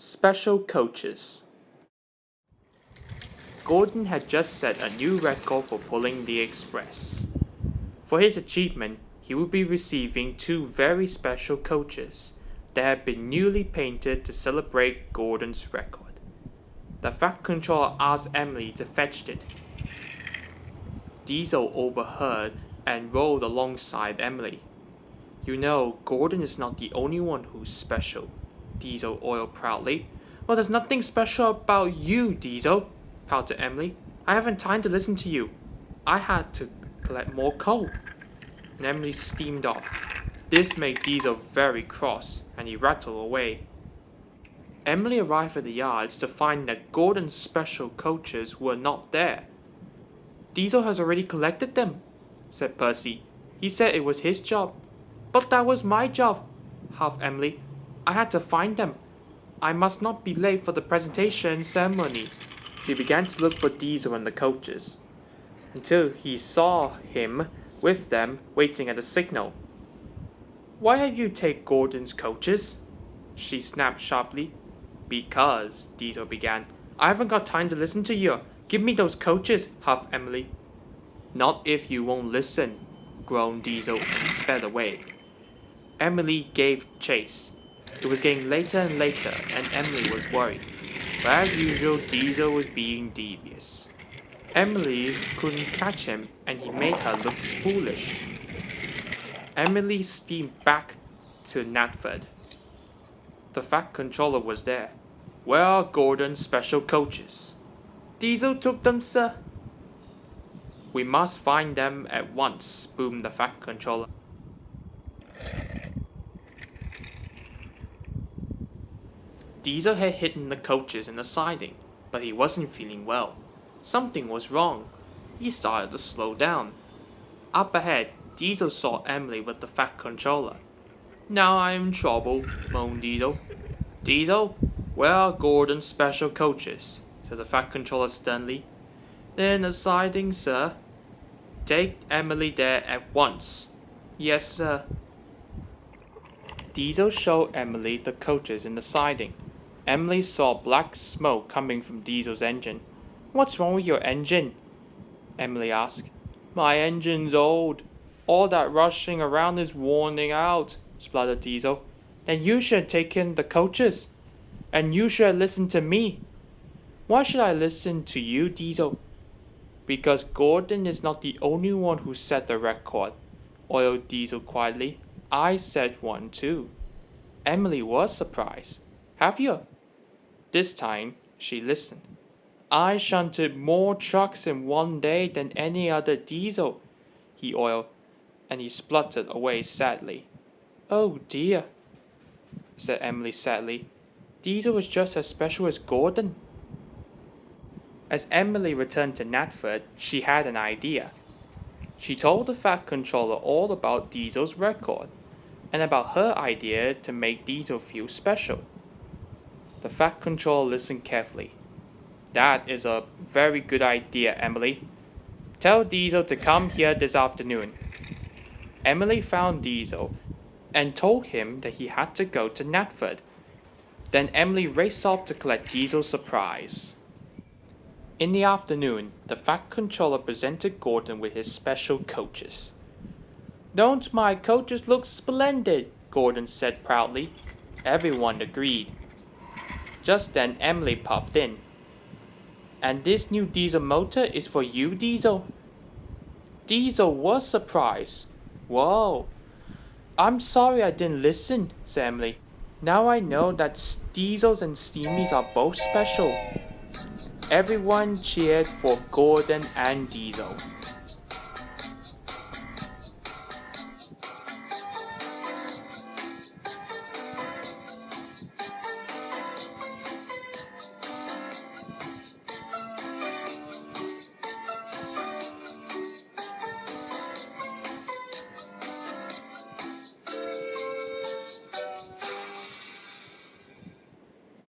Special Coaches. Gordon had just set a new record for pulling the express. For his achievement, he would be receiving 2 very special coaches that had been newly painted to celebrate Gordon's record. The Fat Controller asked Emily to fetch it. Diesel overheard and rolled alongside Emily. "You know, Gordon is not the only one who's special," Diesel oiled proudly. "Well, there's nothing special about you, Diesel," pouted Emily. "I haven't time to listen to you. I had to collect more coal." And Emily steamed off. This made Diesel very cross, and he rattled away. Emily arrived at the yards to find that Gordon's special coaches were not there. "Diesel has already collected them," said Percy. "He said it was his job." "But that was my job," huffed Emily. "I had to find them. I must not be late for the presentation ceremony." She began to look for Diesel and the coaches, until he saw him with them waiting at the signal. "Why have you taken Gordon's coaches?" she snapped sharply. "Because," Diesel began. "I haven't got time to listen to you. Give me those coaches," huffed Emily. "Not if you won't listen," groaned Diesel and sped away. Emily gave chase. It was getting later and later, and Emily was worried. But as usual, Diesel was being devious. Emily couldn't catch him, and he made her look foolish. Emily steamed back to Natford. The Fat Controller was there. "Where are Gordon's special coaches?" "Diesel took them, sir." "We must find them at once," boomed the Fat Controller. Diesel had hidden the coaches in the siding, but he wasn't feeling well. Something was wrong. He started to slow down. Up ahead, Diesel saw Emily with the Fat Controller. "Now I'm in trouble," moaned Diesel. "Diesel, where are Gordon's special coaches?" said the Fat Controller sternly. "They're in the siding, sir." "Take Emily there at once." "Yes, sir." Diesel showed Emily the coaches in the siding. Emily saw black smoke coming from Diesel's engine. "What's wrong with your engine?" Emily asked. "My engine's old. All that rushing around is worn out," spluttered Diesel. "Then you should have taken the coaches. And you should have listened to me." "Why should I listen to you, Diesel?" "Because Gordon is not the only one who set the record," oiled Diesel quietly. "I set one too." Emily was surprised. "Have you?" This time, she listened. "I shunted more trucks in one day than any other Diesel," he oiled, and he spluttered away sadly. "Oh dear," said Emily sadly. "Diesel is just as special as Gordon." As Emily returned to Natford, she had an idea. She told the Fat Controller all about Diesel's record, and about her idea to make Diesel feel special. The Fat Controller listened carefully. "That is a very good idea, Emily. Tell Diesel to come here this afternoon." Emily found Diesel and told him that he had to go to Natford. Then Emily raced off to collect Diesel's surprise. In the afternoon, the Fat Controller presented Gordon with his special coaches. "Don't my coaches look splendid?" Gordon said proudly. Everyone agreed. Just then Emily popped in. "And this new diesel motor is for you, Diesel?" Diesel was surprised. "Whoa. I'm sorry I didn't listen," said Emily. "Now I know that Diesels and Steamies are both special." Everyone cheered for Gordon and Diesel.